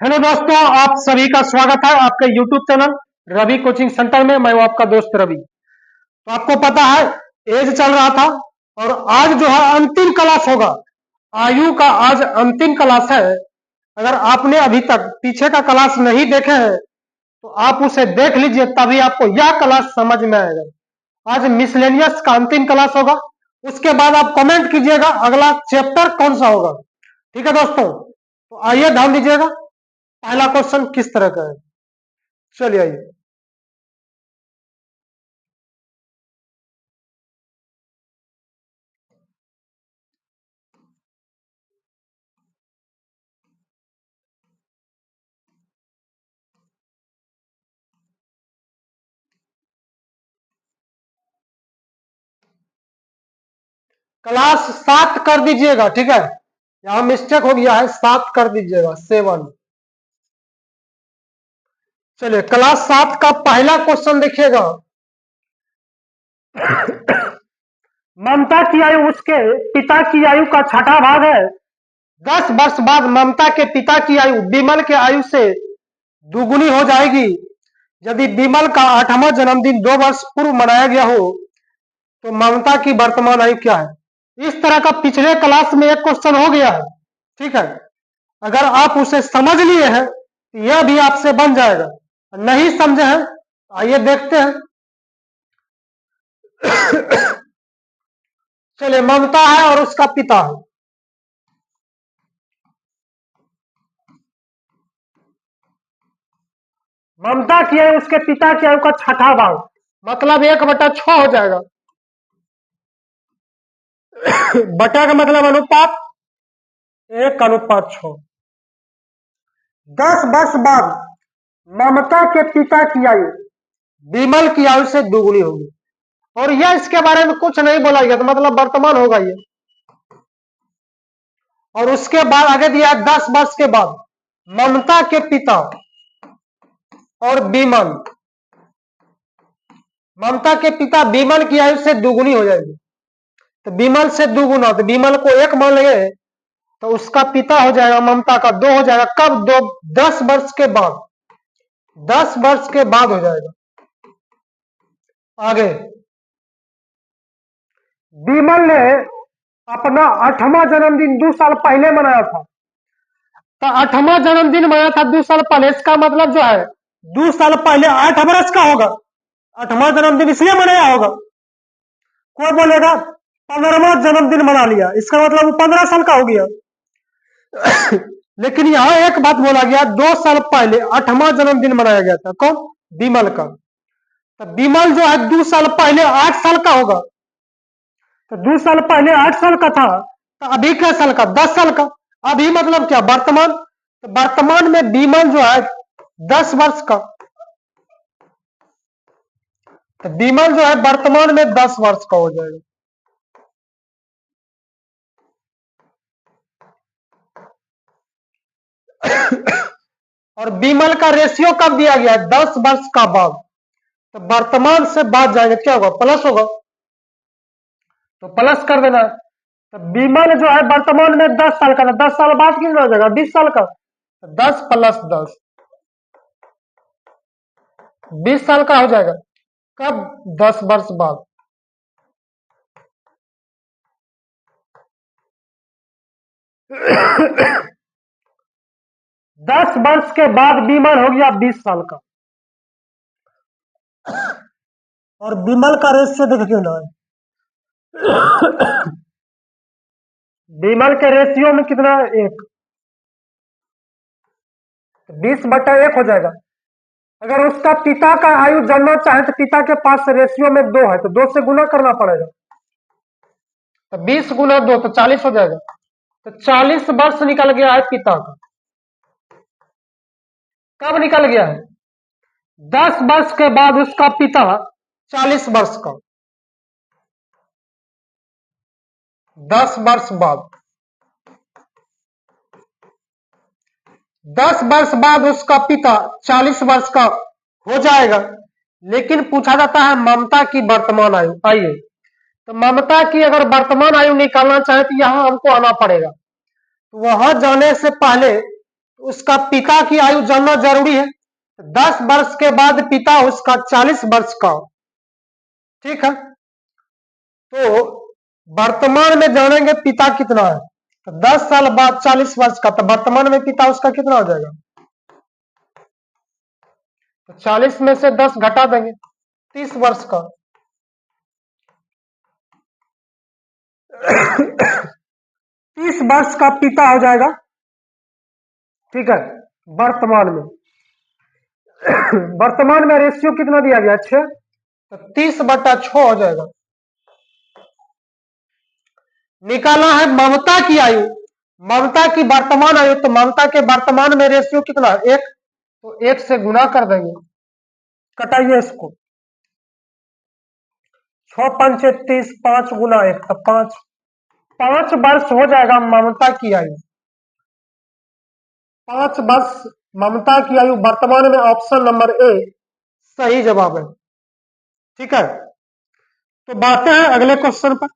Hello दोस्तों, आप सभी का स्वागत है आपके YouTube channel Ravi coaching centre में। मैं हूं आपका दोस्त रवि। तो आपको पता है एज चल रहा था और आज जो है अंतिम क्लास होगा। आयु का आज अंतिम क्लास है। अगर आपने अभी तक पीछे का क्लास नहीं देखे हैं तो आप उसे देख लीजिए, तभी आपको यह क्लास समझ में आएगा। आज मिसलेनियस का अंतिम क्लास होगा। उसके बाद आप कमेंट कीजिएगा अगला चैप्टर कौन सा होगा। ठीक है दोस्तों, तो आइए ध्यान दीजिएगा पहला क्वेश्चन किस तरह का है। चलिए आइए। क्लास 7 कर दीजिएगा, ठीक है। यहां मिस्टेक हो गया है, 7 कर दीजिएगा, 7। चलिए क्लास 7 का पहला क्वेश्चन देखिएगा। ममता की आयु उसके पिता की आयु का छठा भाग है। 10 वर्ष बाद ममता के पिता की आयु विमल के आयु से दुगुनी हो जाएगी। यदि विमल का 8वां जन्मदिन 2 वर्ष पूर्व मनाया गया हो तो ममता की वर्तमान आयु क्या है। इस तरह का पिछले क्लास में एक क्वेश्चन हो गया है, ठीक है। अगर आप उसे समझ लिए हैं तो यह भी आपसे बन जाएगा। नहीं समझे हैं तो आइए देखते हैं। चलिए, ममता है और उसका पिता है। ममता की है उसके पिता की आयु का छठा भाग, मतलब 1/6 हो जाएगा। बटा का मतलब अनुपात 1/6। 10 वर्ष बाद ममता के पिता की आयु विमल की आयु से दुगुनी होगी। और यह इसके बारे में कुछ नहीं बोला गया, तो मतलब वर्तमान होगा ये। और उसके बाद आगे दिया 10 वर्ष के बाद ममता के पिता और विमल, ममता के पिता विमल की आयु से दुगुनी हो जाएगी। तो विमल से दुगुना, तो विमल को 1 मान लेंगे तो उसका पिता हो जाएगा ममता का 2 हो जाएगा। कब? 2 10 वर्ष के बाद, 10 वर्ष के बाद हो जाएगा। आगे विमल ने अपना 8वां जन्मदिन 2 साल पहले मनाया था। तो 8वां जन्मदिन मनाया था 2 साल पहले, इसका मतलब जो है 2 साल पहले 8 वर्ष का होगा। 8वां जन्मदिन इसलिए मनाया होगा। कोई बोलेगा 15वां जन्मदिन मना लिया, इसका मतलब वो 15 साल का हो गया। लेकिन यहां एक बात बोला गया, 2 साल पहले 8वां जन्मदिन मनाया गया था। कौन? विमल का। तो विमल जो है 2 साल पहले 8 साल का होगा। तो 2 साल पहले 8 साल का था, तो अभी क्या साल का? 10 साल का। अभी मतलब क्या? वर्तमान। तो वर्तमान में विमल जो है 10 वर्ष का। तो विमल जो है वर्तमान में 10 वर्ष का हो जाएगा। और विमल का रेशियो कब दिया गया है? 10 वर्ष का बाद। तो वर्तमान से बाद जाएंगे, क्या होगा? प्लस होगा, तो प्लस कर देना। तो विमल जो है वर्तमान में 10 साल का था, 10 साल बाद कितना हो जाएगा? 20 साल का। तो 10 + 10 20 साल का हो जाएगा। कब? 10 वर्ष बाद। दस वर्ष के बाद विमल हो गया 20 साल का। और विमल का रेशियो देखिए ना, विमल के रेशियो में कितना है? 1। 20/1 हो जाएगा। अगर उसका पिता का आयु जानना चाहे तो पिता के पास रेशियो में 2 है, तो 2 से गुना करना पड़ेगा। तो 20 × 2 तो 40 हो जाएगा। तो 40 वर्ष निकल गया है पिता का। कब निकल गया है? 10 वर्ष के बाद उसका पिता 40 वर्ष का। 10 वर्ष बाद, 10 वर्ष बाद उसका पिता 40 वर्ष का हो जाएगा। लेकिन पूछा जाता है ममता की वर्तमान आयु। आइए, तो ममता की अगर वर्तमान आयु निकालना चाहे तो यहां हमको आना पड़ेगा। तो वहां जाने से पहले उसका पिता की आयु जानना जरूरी है। 10 वर्ष के बाद पिता उसका 40 वर्ष का, ठीक है। तो वर्तमान में जानेंगे पिता कितना है, तो 10 साल बाद 40 वर्ष का, तो वर्तमान में पिता उसका कितना हो जाएगा, तो 40 में से 10 घटा देंगे, 30 वर्ष का। 30 वर्ष का पिता हो जाएगा, ठीक है। वर्तमान में वर्तमान में रेशियो कितना दिया गया, 6, तो 30/6 हो जाएगा। निकाला है ममता की आयु, ममता की वर्तमान आयु, तो ममता के वर्तमान में रेशियो कितना है, 1, तो 1 से गुना कर देंगे, कटाइए इसको, 6 पंचे 30, 5 गुना 1, तो 5 वर्ष हो जाएगा ममता की आयु। 5 वर्ष ममता की आयु वर्तमान में, ऑप्शन नंबर ए सही जवाब है, ठीक है। तो बढ़ते हैं अगले क्वेश्चन पर।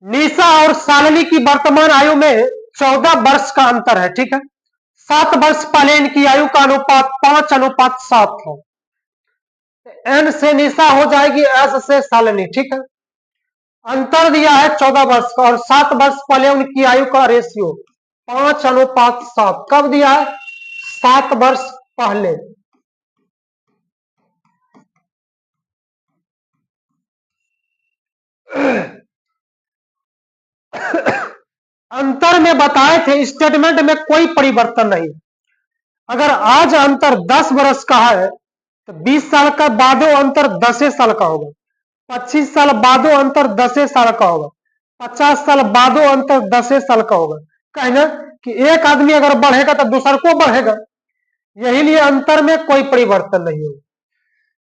निशा और शालिनी की वर्तमान आयु में 14 वर्ष का अंतर है, ठीक है। 7 वर्ष पहले इनकी आयु का अनुपात 5:7 था। एन से निशा हो जाएगी, एस से शालिनी, ठीक है। अंतर दिया है 14 वर्ष का, और 7 वर्ष पहले उनकी आयु का रेशियो 5:7। कब दिया है, 7 वर्ष पहले। अंतर में बताए थे, स्टेटमेंट में कोई परिवर्तन नहीं। अगर आज अंतर 10 वर्ष का है, तो 20 साल का बादो अंतर 10 साल का होगा, 25 साल बादो अंतर 10 साल का होगा, 50 साल बादो अंतर 10 साल का होगा। कहना कि एक आदमी अगर बढ़ेगा तो दूसर को बढ़ेगा, यही लिए अंतर में कोई परिवर्तन नहीं होगा।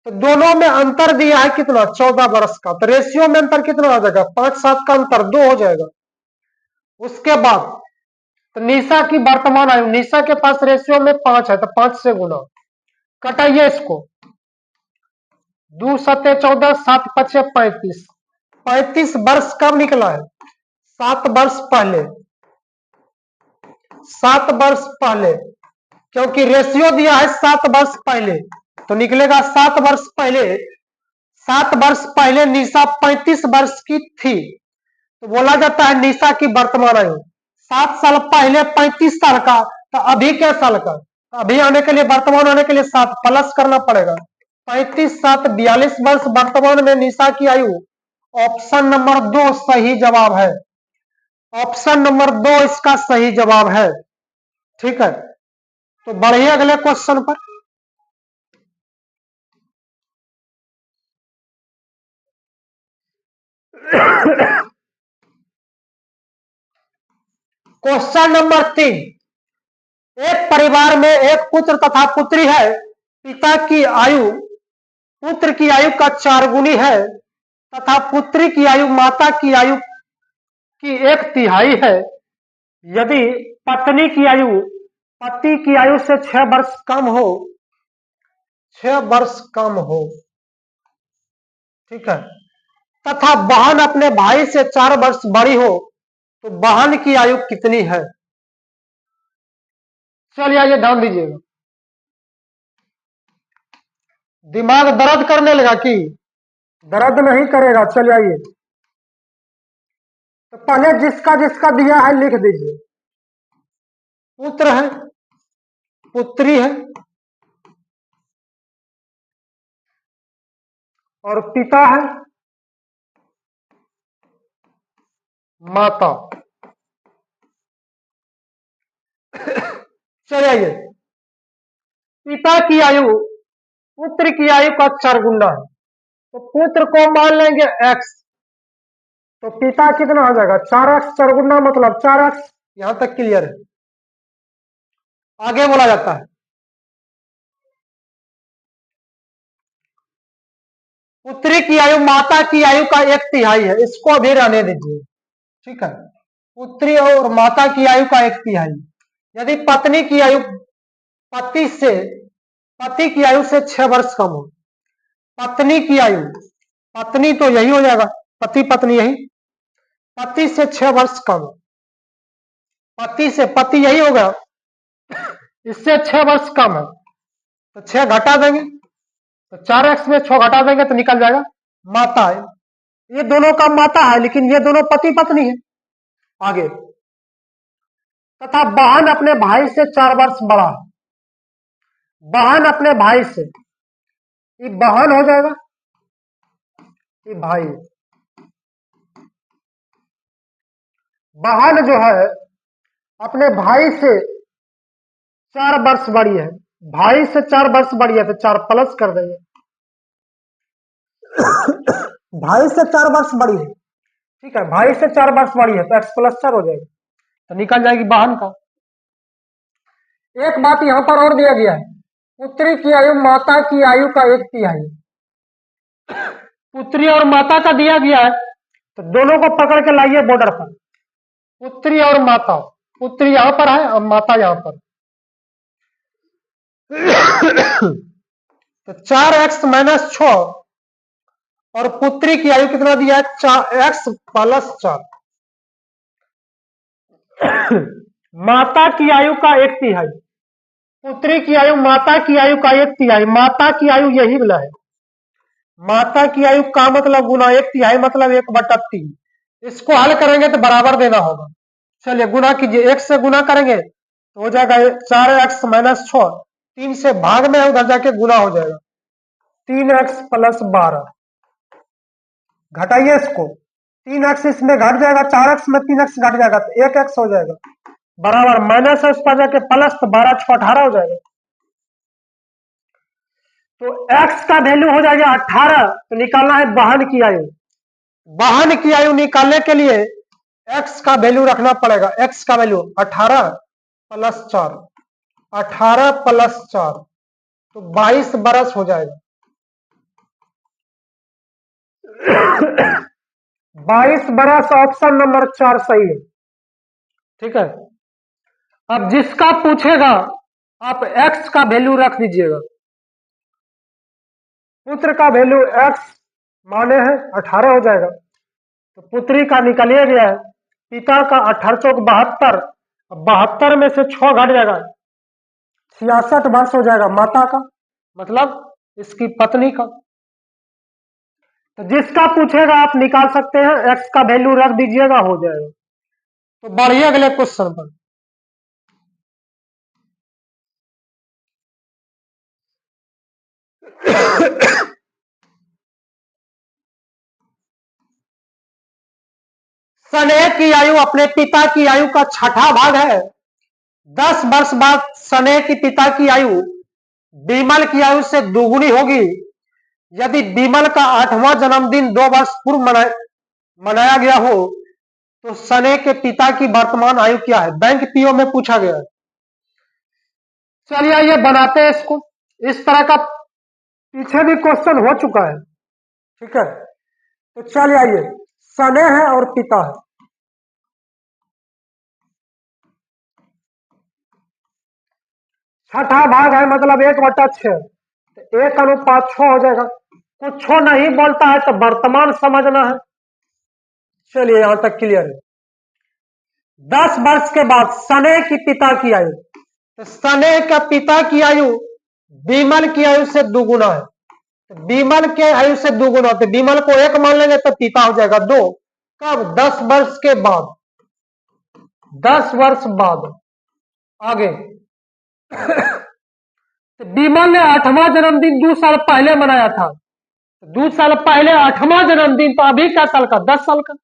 तो दोनों में अंतर दिया है कितना, 14 वर्ष का, तो रेशियो में अंतर कितना हो जाएगा, 5-7 का अंतर 2 हो जाएगा। उसके बाद तो निशा की वर्तमान आयु, निशा के पास रेशियो में 5 है, तो 5 से गुना, कटाइए इसको, 2 सत्ते 14, 7 पचे 35। 35 वर्ष कब निकला है, 7 वर्ष पहले, 7 वर्ष पहले, क्योंकि रेशियो दिया है 7 वर्ष पहले, तो निकलेगा 7 वर्ष पहले। 7 वर्ष पहले निशा 35 वर्ष की थी, तो बोला जाता है निशा की वर्तमान आयु। 7 साल पहले 35 साल का, तो अभी क्या साल का, अभी आने के लिए, वर्तमान आने के लिए 7 प्लस करना पड़ेगा, 35 7 42 वर्ष वर्तमान में निशा की आयु। ऑप्शन नंबर 2 सही जवाब है, ऑप्शन नंबर 2 इसका सही जवाब है, ठीक है। तो बढ़िए अगले क्वेश्चन पर। क्वेश्चन नंबर 3, एक परिवार में एक पुत्र तथा पुत्री है, पिता की आयु पुत्र की आयु का 4 गुनी है तथा पुत्री की आयु माता की आयु की 1/3 है। यदि पत्नी की आयु पति की आयु से 6 वर्ष कम हो, 6 वर्ष कम हो, ठीक है, तथा बहन अपने भाई से 4 वर्ष बड़ी हो, तो बहन की आयु कितनी है। चलिए आइए ध्यान दीजिएगा, दिमाग दर्द करने लगा कि दर्द नहीं करेगा। चलिए आइए, तो पहले जिसका जिसका दिया है लिख दीजिए। पुत्र है, पुत्री है, और पिता है, माता। चलिए आइए, पिता की आयु पुत्र की आयु का 4 गुना है, तो पुत्र को मान लेंगे x, तो पिता कितना हो जाएगा, 4x, 4 गुना मतलब 4x। यहां तक क्लियर है। आगे बोला जाता है, पुत्री की आयु माता की आयु का 1/3 है, इसको भी रहने दीजिए, ठीक है। पुत्री और माता की आयु का 1/3। यदि पत्नी की आयु पति से पति की आयु से 6 वर्ष कम हो। पत्नी की आयु, पत्नी तो यही हो जाएगा, पति पत्नी यही, पति से 6 वर्ष कम हो, पति से पति यही होगा, इससे 6 वर्ष कम है तो 6 घटा देंगे, तो 4x में 6 घटा देंगे तो निकल जाएगा माता है। ये दोनों का माता है, लेकिन ये दोनों पति पत्नी है। आगे, तथा बहन अपने भाई से 4 वर्ष बड़ा है। बहन अपने भाई से, ये बहन हो जाएगा, ये भाई, बहन जो है अपने भाई से 4 वर्ष बड़ी है, भाई से 4 वर्ष बड़ी है तो 4 प्लस कर देंगे। भाई से 4 वर्ष बड़ी है, ठीक है, भाई से 4 वर्ष बड़ी है तो x प्लस 4 हो जाएगा, तो निकल जाएगी बहन का। एक बात यहां पर और दिया गया है, पुत्री की आयु माता की आयु का 1/3। पुत्री और माता का दिया गया है तो दोनों को पकड़ के लाइए बॉर्डर पर, पुत्री और माता, पुत्री यहां पर है और माता यहां पर। तो 4x माइनस 6 और पुत्री की आयु कितना दिया है, x प्लस 4। माता की आयु का 1/3, पुत्री की आयु माता की आयु का 1/3, माता की आयु यही वाला है, माता की आयु का मतलब गुना 1/3 मतलब 1/3। इसको हल करेंगे तो बराबर देना होगा। चलिए गुना कीजिए, 1 से गुना करेंगे तो हो जाएगा 4x माइनस 6, 3 से भाग में उधर जाके गुना हो जाएगा, 3x प्लस 12। घटाइए इसको, 3x इसमें घट जाएगा, 4x में 3x घट जाएगा तो 1x हो जाएगा, बराबर माइनस है उस पर जाके प्लस, तो 12 6 18 हो जाएगा। तो x का वैल्यू हो जाएगा 18, तो निकालना है बहन की आयु। बहन की आयु निकालने के लिए x का वैल्यू रखना पड़ेगा, x का वैल्यू 18 प्लस 4, 18 प्लस 4 तो 22 बरस हो जाएगा। 22 बरस, ऑप्शन नंबर 4 सही है, ठीक है। अब जिसका पूछेगा आप x का वैल्यू रख दीजिएगा, पुत्र का वैल्यू x माने है 18 हो जाएगा, तो पुत्री का निकलिए गया है, पिता का 18 चौक 72, 72 में से 6 घट जाएगा, 66 वर्ष हो जाएगा माता का, मतलब इसकी पत्नी का। तो जिसका पूछेगा आप निकाल सकते हैं, x का वैल्यू रख दीजिएगा, हो जाएगा। तो बढ़िए अगले क्वेश्चन पर। स्नेह की आयु अपने पिता की आयु का 6ठा भाग है। 10 वर्ष बाद स्नेह की पिता की आयु विमल की आयु से दोगुनी होगी। यदि विमल का 8वां जन्मदिन 2 वर्ष पूर्व मनाया गया हो तो स्नेह के पिता की वर्तमान आयु क्या है, बैंक पीओ में पूछा गया है। चलिए ये बनाते हैं इसको, इस तरह का पीछे भी क्वेश्चन हो चुका है, ठीक है। तो चलिए आइए, स्नेह है और पिता है, छठा भाग है मतलब 1/6, तो 1:6 हो जाएगा। कुछ नहीं बोलता है तो वर्तमान समझना है। चलिए यहां तक क्लियर है। 10 वर्ष के बाद स्नेह की पिता की आयु, तो स्नेह का पिता की आयु विमल की आयु से दुगुना है, तो विमल के आयु से दुगुना, तो विमल को 1 मान लेंगे तो पिता हो जाएगा 2। कब, 10 वर्ष के बाद, 10 वर्ष बाद। आगे तो विमल ने 8वां जन्मदिन 2 साल पहले मनाया था, 2 साल पहले 8वां जन्मदिन, तो अभी क्या साल का, 10 साल का।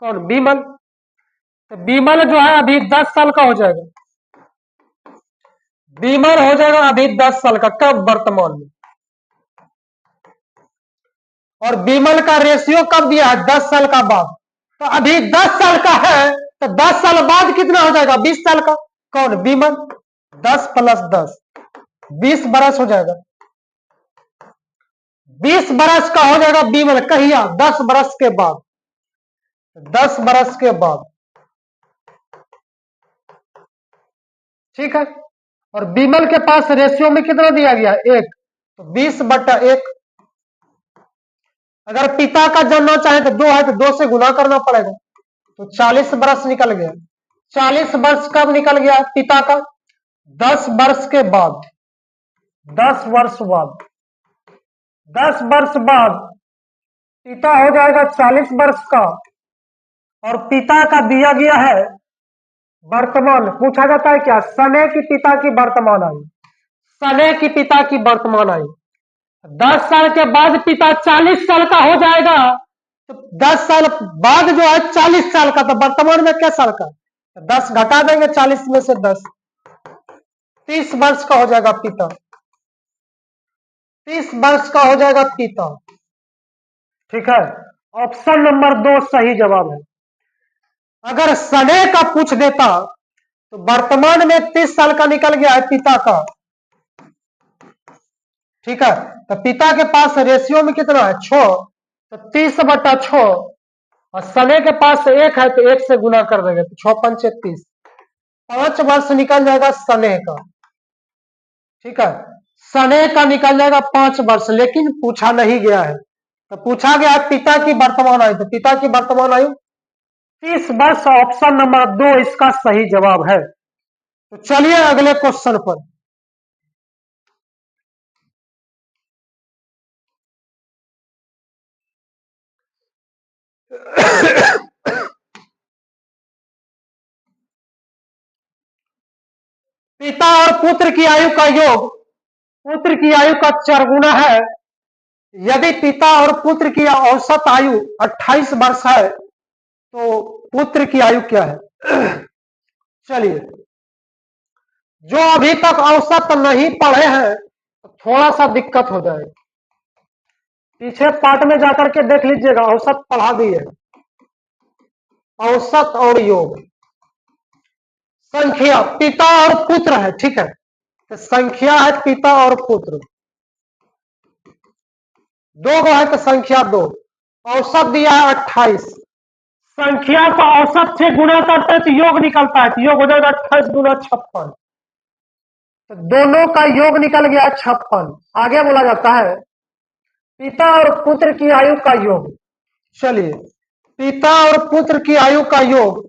कौन, विमल। तो विमल जो है अभी 10 साल का हो जाएगा, विमल हो जाएगा अभी 10 साल का, कब, वर्तमान में। और विमल का रेशियो कब दिया है, 10 साल का बाद, तो अभी 10 साल का है तो 10 साल बाद कितना हो जाएगा, 20 साल का। कौन, विमल। 10 प्लस 10 20 बरस हो जाएगा, 20 बरस का हो जाएगा विमल, कहिया 10 बरस के बाद, 10 बरस के बाद, ठीक है। और विमल के पास रेशियो में कितना दिया गया, 1, तो 20/1। अगर पिता का जानना चाहे तो 2 है तो 2 से गुना करना पड़ेगा, तो 40 वर्ष निकल गया। 40 वर्ष कब निकल गया पिता का, 10 वर्ष के बाद, 10 वर्ष बाद, 10 वर्ष बाद पिता हो जाएगा 40 वर्ष का, और पिता का दिया गया है वर्तमान। पूछा जाता है क्या, समय की पिता की वर्तमान आयु, समय की पिता की वर्तमान आयु। 10 साल के बाद पिता 40 साल का हो जाएगा, तो 10 साल बाद जो है 40 साल का, तो वर्तमान में क्या साल का, 10 घटा देंगे 40 में से 10, 30 वर्ष का हो जाएगा पिता, 30 वर्ष का हो जाएगा पिता। ठीक है, ऑप्शन नंबर 2 सही जवाब है। अगर समय का पूछ देता तो वर्तमान में 30 साल का निकल गया है पिता का। ठीक है, तो पिता के पास रेशियो में कितना है, 6, तो 30/6, और समय के पास 1 है तो 1 से गुना कर देंगे, तो 6×5 = 30, 5 वर्ष निकल जाएगा समय का। ठीक है, समय का निकल जाएगा 5 वर्ष, लेकिन पूछा नहीं गया है, तो पूछा गया है पिता की वर्तमान आयु, तो पिता की वर्तमान आयु 30 वर्ष, ऑप्शन नंबर 2 इसका सही जवाब है। तो चलिए अगले क्वेश्चन पर। पिता और पुत्र की आयु का योग पुत्र की आयु का 4 गुना है। यदि पिता और पुत्र की औसत आयु 28 वर्ष है तो पुत्र की आयु क्या है। चलिए, जो अभी तक औसत नहीं पढ़े हैं तो थोड़ा सा दिक्कत हो जाएगी, पीछे पार्ट में जाकर के देख लीजिएगा, औसत पढ़ा दिए, औसत और योग। संख्या पिता और पुत्र है, ठीक है, तो संख्या है पिता और पुत्र, 2 गो है तो संख्या 2, औसत दिया है 28, संख्या को औसत से गुणा करते तो योग निकलता है, तो योग हो जाएगा 28 गुना 56, तो दोनों का योग निकल गया 56। आगे बोला जाता है पिता और पुत्र की आयु का योग। चलिए, पिता और पुत्र की आयु का योग,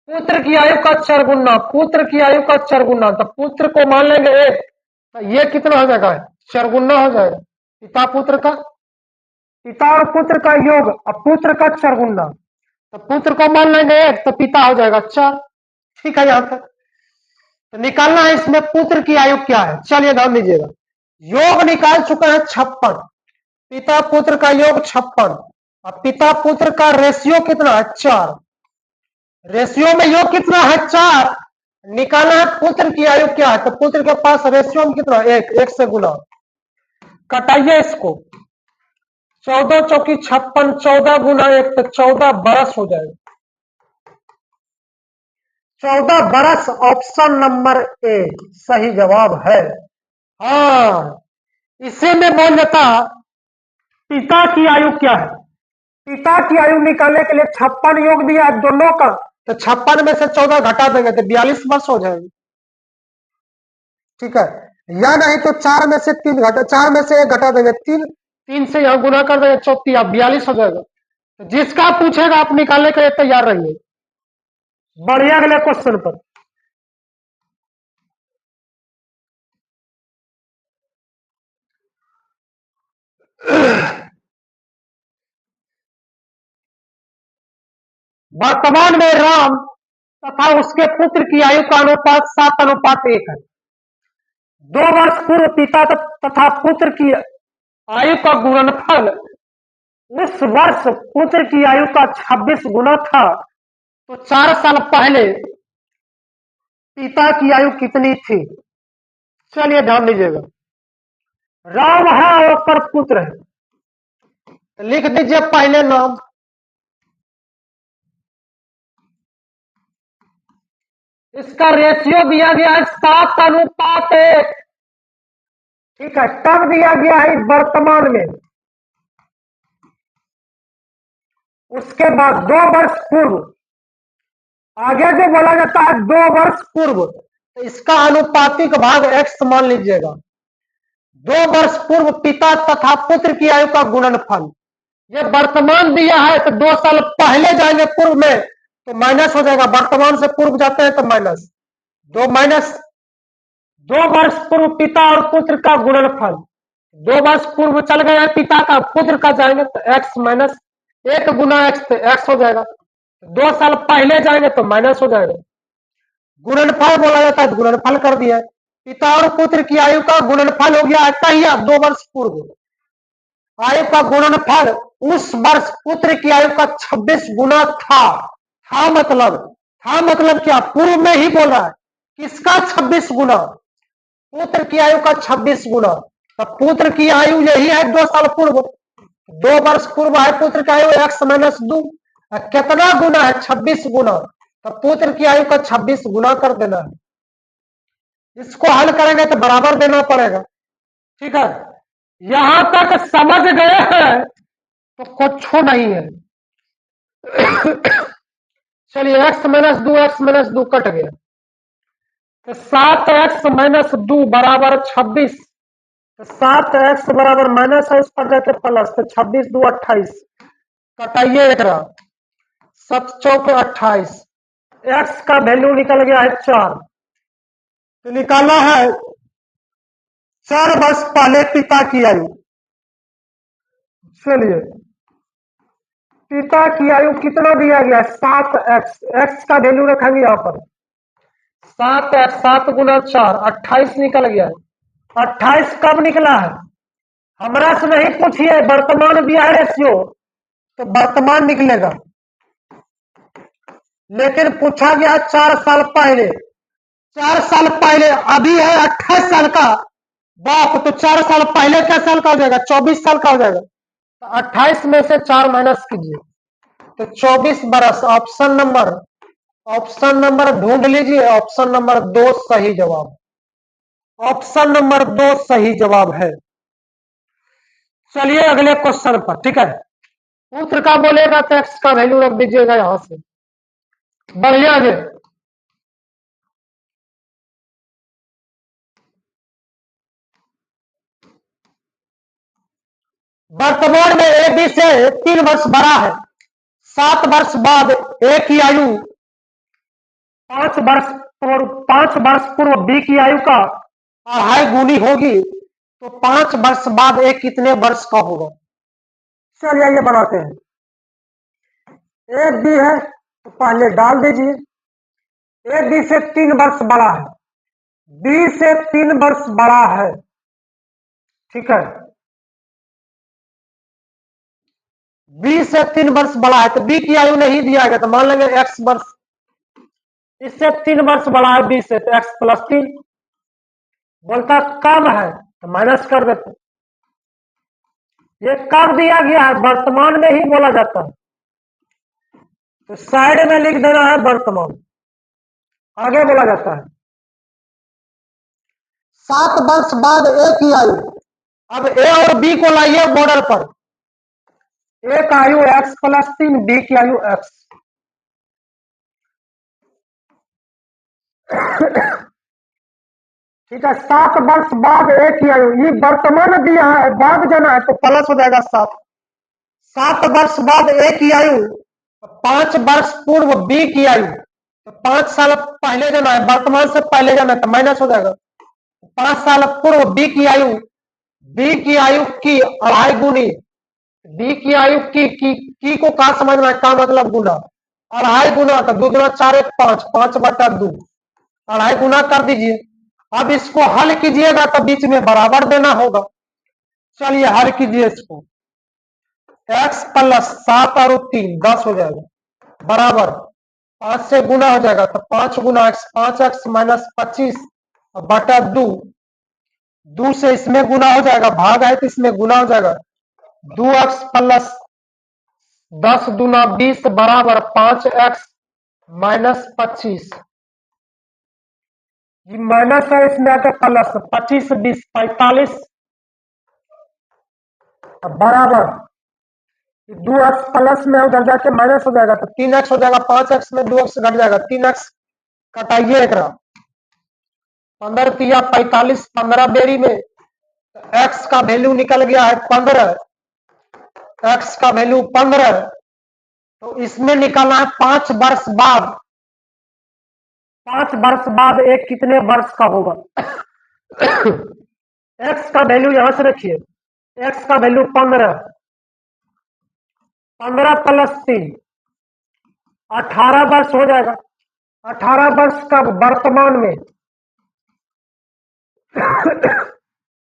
पुत्र की आयु का 4 गुना, पुत्र की आयु का 4 गुना, तो पुत्र को मान लेंगे 1, तो ये कितना हो जाएगा, 4 गुना हो जाएगा पिता पुत्र का, पिता और पुत्र का योग, अब पुत्र का 4 गुना, तो पुत्र को मान लेंगे 1, तो पिता हो जाएगा 4। ठीक है, यहां तक तो निकालना है इसमें पुत्र की आयु क्या है। चलिए ध्यान दीजिएगा, योग निकाल चुका है 56, पिता पुत्र का योग 56, अब पिता पुत्र का रेशियो कितना है, 4, रेशियो में योग कितना है, 4, निकालना है पुत्र की आयु क्या है, तो पुत्र के पास रेशियो में कितना, 1, 1 से गुना, कटाइए इसको, 14 चौकी 56, 14 गुना 1 तो 14 बरस हो जाएगा, 14 बरस, ऑप्शन नंबर ए सही जवाब है। हाँ, इसी में मान्यता पिता की आयु क्या है, पिता की आयु निकालने के लिए 56 योग दिया है दोनों का, तो 56 में से 14 घटा देंगे तो 42 वर्ष हो जाएंगे। ठीक है, या नहीं तो 4 में से 3 घटा, 4 में से 1 घटा देंगे, 3 से यहां गुना कर देंगे, 34, 42 हो जाएगा। तो जिसका पूछेगा आप निकालने के लिए तैयार रहिए। बढ़िया, अगले क्वेश्चन पर। वर्तमान में राम तथा उसके पुत्र की आयु का अनुपात 7:1 है। 2 वर्ष पूर्व पिता तथा पुत्र की आयु का गुणनफल उस वर्ष पुत्र की आयु का 26 गुना था, तो 4 साल पहले पिता की आयु कितनी थी। चलिए ध्यान दीजिएगा, राम है और पर पुत्र है, लिख दीजिए पहले नाम, इसका रेशियो दिया गया है 7:1। ठीक है, कब दिया गया है, वर्तमान में। उसके बाद 2 वर्ष पूर्व आगे जो बोला जाता है 2 वर्ष पूर्व, तो इसका अनुपातिक भाग x मान लीजिएगा। 2 वर्ष पूर्व पिता तथा पुत्र की आयु का गुणनफल, ये वर्तमान दिया है तो 2 साल पहले जाएंगे पूर्व में तो माइनस हो जाएगा, वर्तमान से पूर्व जाते हैं तो माइनस 2 वर्ष पूर्व पिता और पुत्र का गुणनफल, 2 वर्ष पूर्व चल गए पिता का, पुत्र का जाएंगे तो x माइनस 1 गुना x तो x हो जाएगा, 2 साल पहले जाएंगे तो माइनस हो जाएगा। गुणनफल बोला जाता है, गुणनफल कर दिया। पिता और पुत्र की आयु का गुणनफल हो गया कहिया 2 वर्ष पूर्व। आयु का गुणनफल उस वर्ष पुत्र की आयु का 26 गुना था मतलब क्या, पूर्व में ही बोल रहा है, किसका 26 गुना, पुत्र की आयु का 26 गुना। तो पुत्र की आयु यही है 2 साल पूर्व, 2 वर्ष पूर्व है पुत्र की आयु x माइनस 2, कितना गुना है 26 गुना, तो पुत्र की आयु का 26 गुना कर देना है। इसको हल करेंगे तो बराबर देना पड़ेगा, ठीक है। यहां तक समझ गए हैं तो कुछ नहीं है। चलिए x माइनस 2 कट गया, तो 7x माइनस 2 बराबर 26, तो 7x बराबर माइनस है, इस पर जाके प्लस, तो 26 2 28, कटाइए एक रहा, 7 चौके 28, x का वैल्यू निकल गया है 4, तो निकाला है 4 वर्ष पहले पिता की आयु। चलिए पिता की आयु कितना दिया गया, 7x, x का वैल्यू रखेंगे यहाँ पर, 7x 7 गुना 4 28 निकल गया है। 28 कब निकला है, हमरा से नहीं पूछिए, वर्तमान दिया है रेशियो तो वर्तमान निकलेगा, लेकिन पूछा गया 4 साल पहले, 4 साल पहले, अभी है 28 साल का बाप, तो 4 साल पहले क्या साल का हो जाएगा, 24 साल का हो जाएगा, तो 28 में से 4 माइनस कीजिए तो 24 बरस। ऑप्शन नंबर ढूंढ लीजिए, ऑप्शन नंबर 2 सही जवाब, ऑप्शन नंबर 2 सही जवाब है। चलिए अगले क्वेश्चन पर, ठीक है। पुत्र का बोलेगा तो x का वैल्यू रख दीजिएगा यहां से, बढ़िया है। वर्तमान में ए बी से 3 वर्ष बड़ा है, 7 वर्ष बाद ए की आयु 5 वर्ष पूर्व बी की आयु का अढ़ाई गुनी होगी, तो 5 वर्ष बाद ए कितने वर्ष का होगा। चलिए ये बनाते हैं, ए बी है तो पहले डाल दीजिए, ए बी से 3 वर्ष बड़ा है, बी से 3 वर्ष बड़ा है, ठीक है, बी से 3 वर्ष बड़ा है, तो बी की आयु नहीं दिया गया तो मान लेंगे x वर्ष, इससे 3 वर्ष बड़ा है बी से, तो x प्लस 3, बोलता कम है तो माइनस कर देते, ये कब दिया गया है, वर्तमान में ही बोला जाता है, तो साइड में लिख देना है वर्तमान, आगे बोला जाता है 7 वर्ष बाद ए की आयु। अब ए और बी को लाइए मॉडल पर, ए का आयु x प्लस 3, बी की आयु x, ठीक है। 7 वर्ष बाद ए की आयु, ये वर्तमान दिया है, बाद जाना है तो प्लस हो जाएगा 7, 7 वर्ष बाद ए की आयु, 5 वर्ष पूर्व बी की आयु, तो 5 साल पहले जाना है, वर्तमान से पहले जाना है तो माइनस हो जाएगा, 5 साल पूर्व बी की आयु की अढ़ाई गुनी, बी की आयु की को कहा समझना है, का मतलब गुना, अढ़ाई गुना का 2 गुना 4 1 5, 5 बटा 2, अढ़ाई गुना कर दीजिए। अब इसको हल कीजिएगा तो बीच में बराबर देना होगा, चलिए हल कीजिए इसको, x प्लस 7 और 3 10 हो जाएगा, बराबर 5 से गुना हो जाएगा तो 5 गुना x, 5x माइनस 25 बटा 2, 2 से इसमें गुना हो जाएगा, भाग है तो इसमें गुना हो जाएगा, 2x प्लस 10 दूना 20 बराबर 5x माइनस 25, ये माइनस है इसमें आकर प्लस, 25 20 45 बराबर, 2x प्लस में उधर जाके माइनस हो जाएगा तो 3x हो जाएगा, 5x में 2x घट जाएगा, 3x कटाइए एक 15 तिया 45, 15 बेरी में x का वैल्यू निकल गया है 15, x का वैल्यू 15, तो इसमें निकालना है 5 वर्ष बाद। 5 वर्ष बाद एक कितने वर्ष का होगा? x का वैल्यू यहां से रखिए, x का वैल्यू 15, 15 प्लस 3 18 वर्ष हो जाएगा। 18 वर्ष का वर्तमान में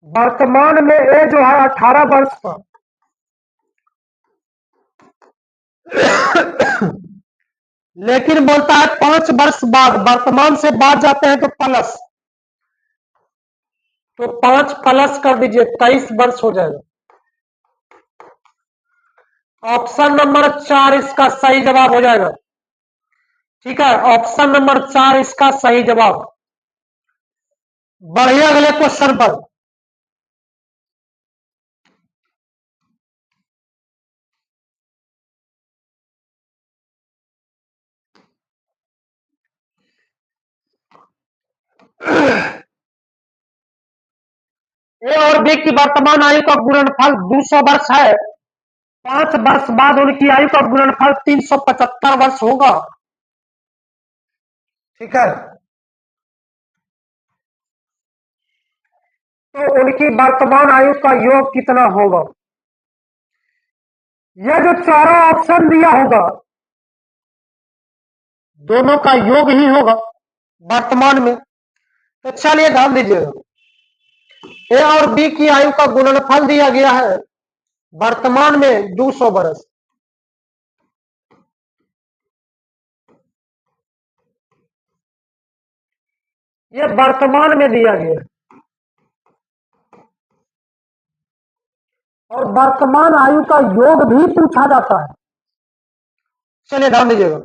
वर्तमान में ये जो है 18 वर्ष का लेकिन बोलता है 5 वर्ष बाद, वर्तमान से बाद जाते हैं तो प्लस, तो 5 प्लस कर दीजिए 23 वर्ष हो जाएगा। ऑप्शन नंबर 4 इसका सही जवाब हो जाएगा। ठीक है, ऑप्शन नंबर 4 इसका सही जवाब। बढ़िए अगले क्वेश्चन पर। ए और बी की वर्तमान आयु का गुणनफल 200 वर्ष है, 5 वर्ष बाद उनकी आयु का गुणनफल 375 वर्ष होगा। ठीक है, तो उनकी वर्तमान आयु का योग कितना होगा? यह जो चारों ऑप्शन दिया होगा दोनों का योग ही होगा वर्तमान में। तो चलिए ध्यान दीजिएगा, ए और बी की आयु का गुणनफल दिया गया है वर्तमान में 200 वर्ष, यह वर्तमान में दिया गया है और वर्तमान आयु का योग भी पूछा जाता है। चलिए ध्यान दीजिएगा,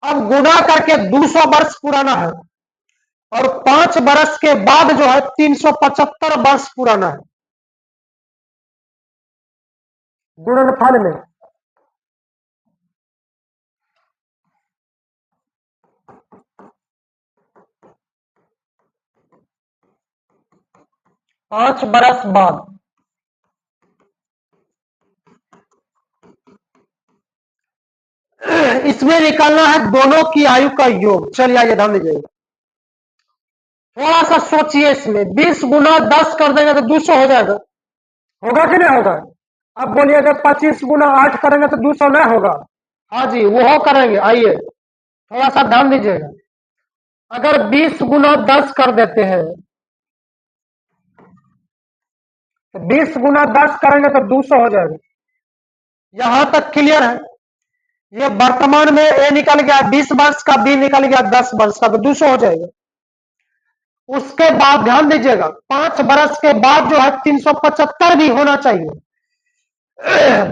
अब गुणा करके 200 वर्ष पुराना है और 5 वर्ष के बाद जो है 375 वर्ष पुराना है गुणनफल में। पांच बरस बाद इसमें निकालना है दोनों की आयु का योग। चलिए आइए ध्यान दीजिएगा, थोड़ा सा सोचिए इसमें। 20 गुना 10 कर देंगे तो 200 हो जाएगा, होगा कि नहीं होगा? अब बोलिए अगर 25 गुना 8 करेंगे तो 200 नहीं होगा? हाँ जी, वो करेंगे। आइए थोड़ा सा ध्यान दीजिएगा, अगर 20 गुना 10 कर देते हैं तो 20 गुना 10 करेंगे तो 200 हो जाएगा। यहां तक क्लियर है? ये वर्तमान में ए निकल गया 20 वर्ष का, बी निकल गया 10 वर्ष का, तो 200 हो जाएगा। उसके बाद ध्यान दीजिएगा 5 वर्ष के बाद जो है 375 भी होना चाहिए।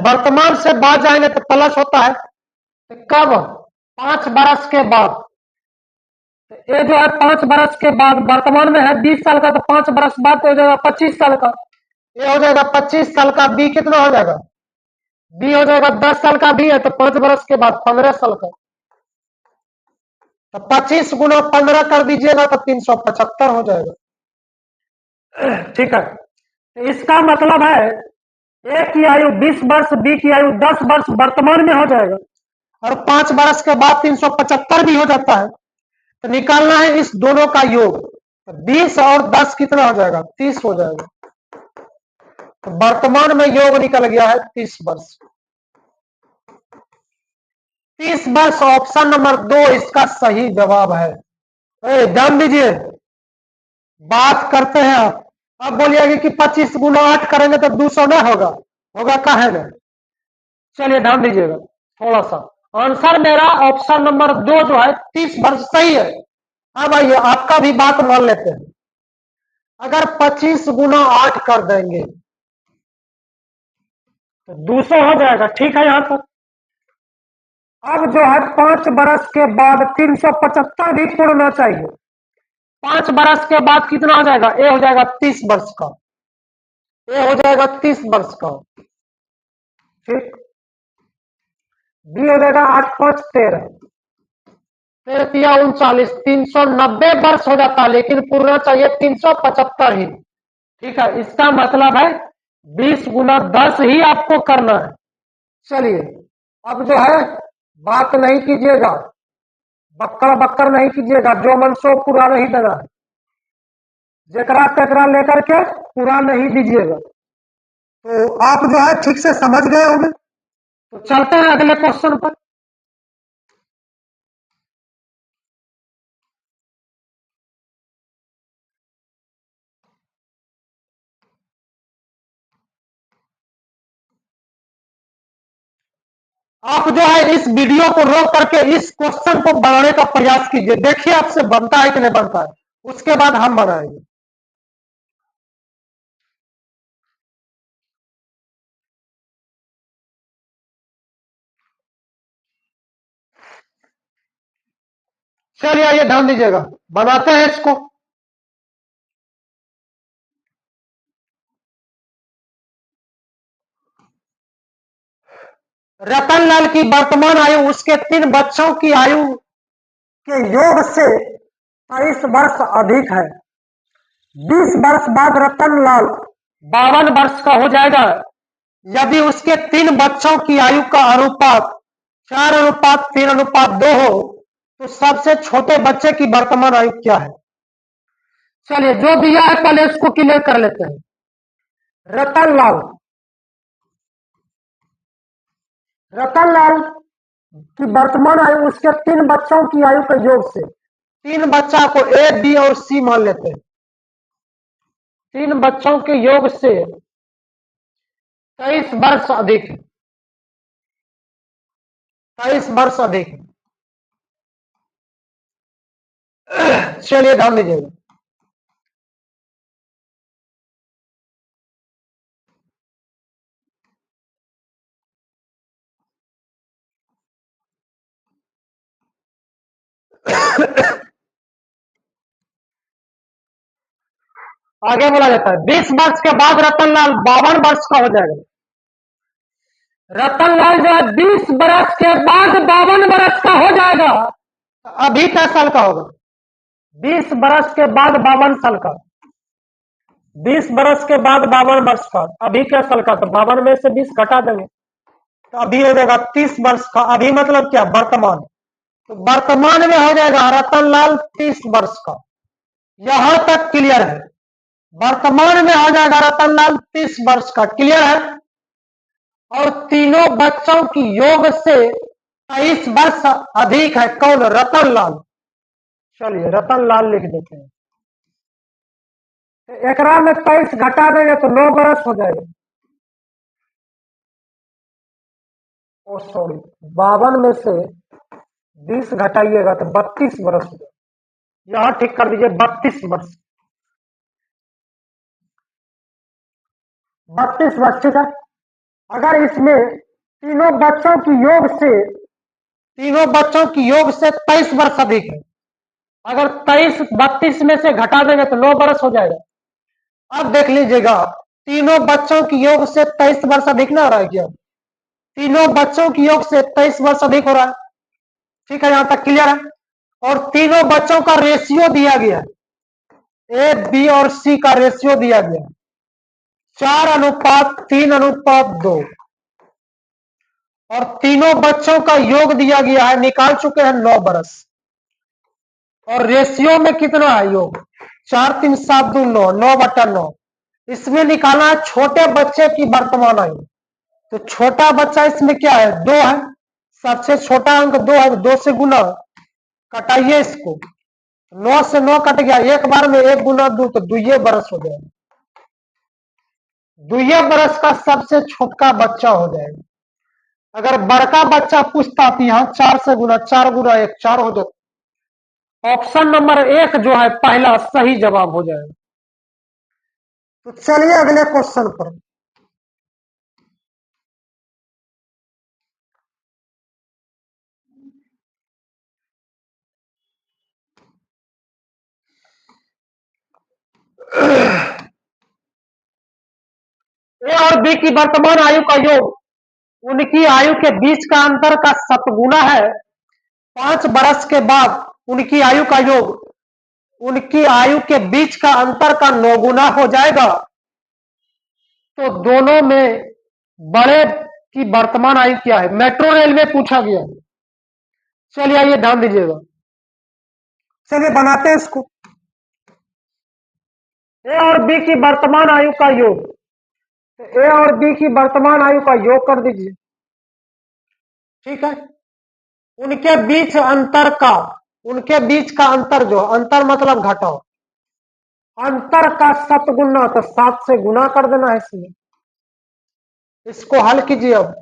वर्तमान से बाद जाएंगे तो प्लस होता है, तो कब? 5 वर्ष के बाद। ये जो है 5 वर्ष के बाद, वर्तमान में है 20 साल का, तो 5 वर्ष बाद हो जाएगा 25 साल का। ये हो जाएगा 25 साल का। बी कितना हो जाएगा? बी हो जाएगा 10 साल का बी है तो 5 वर्ष के बाद 15 साल का, तो 25 गुना 15 कर दीजिएगा तो 375 हो जाएगा। ठीक है, तो इसका मतलब है ए की आयु 20 वर्ष, बी की आयु 10 वर्ष वर्तमान में हो जाएगा और 5 वर्ष के बाद 375 भी हो जाता है। तो निकालना है इस दोनों का योग, तो 20 और 10 कितना हो जाएगा? 30 हो जाएगा। तो वर्तमान में योग निकल गया है 30 वर्ष। 30 वर्ष ऑप्शन नंबर 2 इसका सही जवाब है। ध्यान दीजिए, बात करते हैं आप। अब बोलिएगा कि 25 गुना 8 करेंगे तो 200 नहीं होगा, होगा काहे नहीं? चलिए ध्यान दीजिएगा थोड़ा सा, आंसर मेरा ऑप्शन नंबर 2 जो है 30 वर्ष सही है। अब आइए आपका भी बात मान लेते हैं, अगर 25 गुना 8 कर देंगे तो 200 हो जाएगा। ठीक है यहां तक। अब जो है 5 वर्ष के बाद 375 भी पूर्णना चाहिए। 5 वर्ष के बाद कितना हो जाएगा? ए हो जाएगा 30 वर्ष का, ए हो जाएगा 30 वर्ष का। ठीक, बी हो जाएगा 8×5 = 13, 13×3 = 39, 390 वर्ष हो जाता है, लेकिन पूरा चाहिए 375 ही। ठीक है, इसका मतलब है 20×10 ही आपको करना है। चलिए, अब जो है बात नहीं कीजिएगा, बक्कर बक्कर नहीं कीजिएगा, जो मन सो पूरा नहीं देना है, जकरा तकरा लेकर के पूरा नहीं दीजिएगा। तो आप जो है ठीक से समझ गए होंगे। तो चलते हैं अगले क्वेश्चन पर। आप जो है इस वीडियो को रोक करके इस क्वेश्चन को बनाने का प्रयास कीजिए, देखिए आपसे बनता है कि नहीं बनता है, उसके बाद हम बनाएंगे। चलिए आइए ध्यान दीजिएगा, बनाते हैं इसको। रतनलाल की वर्तमान आयु उसके 3 बच्चों की आयु के योग से 23 वर्ष अधिक है। 20 वर्ष बाद रतनलाल 52 वर्ष का हो जाएगा। यदि उसके 3 बच्चों की आयु का अनुपात 4:3:2 हो तो सबसे छोटे बच्चे की वर्तमान आयु क्या है? चलिए, जो दिया है पहले इसको क्लियर कर लेते हैं। रतनलाल रतनलाल की वर्तमान आयु उसके 3 बच्चों की आयु के योग से, 3 बच्चा को ए, बी और सी मान लेते हैं। 3 बच्चों के योग से 23 वर्ष अधिक, 23 वर्ष अधिक। चलिए ध्यान दीजिएगा। आगे बोला जाता है 20 वर्ष के बाद रतनलाल 52 वर्ष का हो जाएगा। रतनलाल जो है 20 वर्ष के बाद 52 वर्ष का हो जाएगा। अभी क्या साल का होगा? 20 वर्ष के बाद 52 साल का, 20 वर्ष के बाद 52 वर्ष का, अभी क्या साल का? तो 52 में से 20 घटा देंगे तो अभी हो जाएगा 30 वर्ष का। अभी मतलब क्या? वर्तमान। तो वर्तमान में हो जाएगा रतनलाल 30 वर्ष का। यहां तक क्लियर है? वर्तमान में हो जाएगा रतनलाल 30 वर्ष का, क्लियर है? और तीनों बच्चों की योग से 23 वर्ष अधिक है। कौन? रतनलाल। चलिए रतनलाल लिख देते हैं। एकरा में 23 घटा देंगे तो 9 वर्ष हो जाएगा। ओ सॉरी, 52 में से 20 घटाइएगा तो 32 वर्ष हो जाएगा। यहां ठीक कर दीजिए 32 वर्ष, 32 वर्ष। ठीक है, अगर इसमें तीनों बच्चों की योग से 23 वर्ष अधिक है, अगर 23 32 में से घटा देंगे तो 9 वर्ष हो जाएगा। अब देख लीजिएगा, तीनों बच्चों की योग से 23 वर्ष अधिक ना हो रहा है क्या? तीनों बच्चों की योग से 23 वर्ष अधिक हो रहा है। ठीक है, यहां तक क्लियर है? और तीनों बच्चों का रेशियो दिया गया है, ए, बी और सी का रेशियो दिया गया है 4:3:2, और तीनों बच्चों का योग दिया गया है, निकाल चुके हैं 9 वर्ष। और रेशियो में कितना है योग? 4×3=7=9, 9/9। इसमें निकालना है छोटे बच्चे की वर्तमान आयु। तो छोटा बच्चा इसमें क्या है? 2 है, सबसे छोटा अंक 2 है, 2 से गुना, कटाइए इसको, 9 से 9 कट गया, एक बार में 1×2 तो 2 बरस हो जाएगा। 2 बरस का सबसे छोटा बच्चा हो जाएगा। अगर बड़का बच्चा पूछता तो यहाँ 4 से गुना, 4×1 4 हो जाता। ऑप्शन नंबर 1 जो है पहला सही जवाब हो जाएगा। तो चलिए अगले क्वेश्चन पर। ए और बी की वर्तमान आयु का योग उनकी आयु के बीच का अंतर का शतगुना है 5 बरस के बाद उनकी आयु का योग उनकी आयु के बीच का अंतर का 9 गुना हो जाएगा। तो दोनों में बड़े की वर्तमान आयु क्या है? मेट्रो रेल में पूछा गया। चलिए आइए ध्यान दीजिएगा। चलिए बनाते हैं इसको। ए और बी की वर्तमान आयु का योग, तो ए और बी की वर्तमान आयु का योग कर दीजिए। ठीक है, उनके बीच का अंतर जो अंतर मतलब घटाओ, अंतर का शतगुना, तो 7 से गुना कर देना है इसमें। इसको हल कीजिए। अब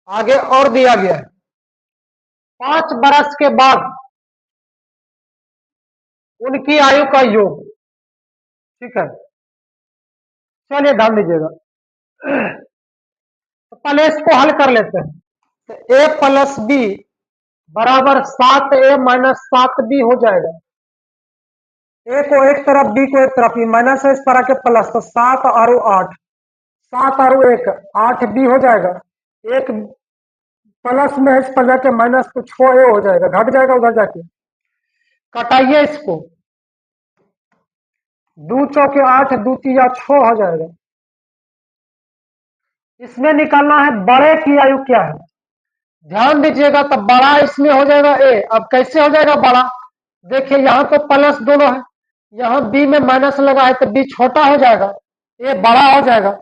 आगे और दिया गया है 5 बरस के बाद उनकी आयु का योग। ठीक है, चलिए ध्यान दीजिएगा। तो पहले इसको हल कर लेते हैं। तो ए प्लस बी बराबर 7a माइनस 7b हो जाएगा। ए को एक तरफ, बी को एक तरफ, ये माइनस है इस तरह के प्लस, तो 7 और 8, 7 और 1 8b हो जाएगा। एक प्लस में इस पर जाके माइनस तो 6a हो जाएगा, घट जाएगा उधर जाके। कटाइए इसको, 2 चौके 8, 2 तिया 6 हो जाएगा। इसमें निकालना है बड़े की आयु क्या है। ध्यान दीजिएगा, तो बड़ा इसमें हो जाएगा ए। अब कैसे हो जाएगा बड़ा? देखिए यहाँ तो प्लस दोनों है, यहाँ बी में माइनस लगा है, तो बी छोटा हो जाएगा, ए बड़ा हो जाएगा।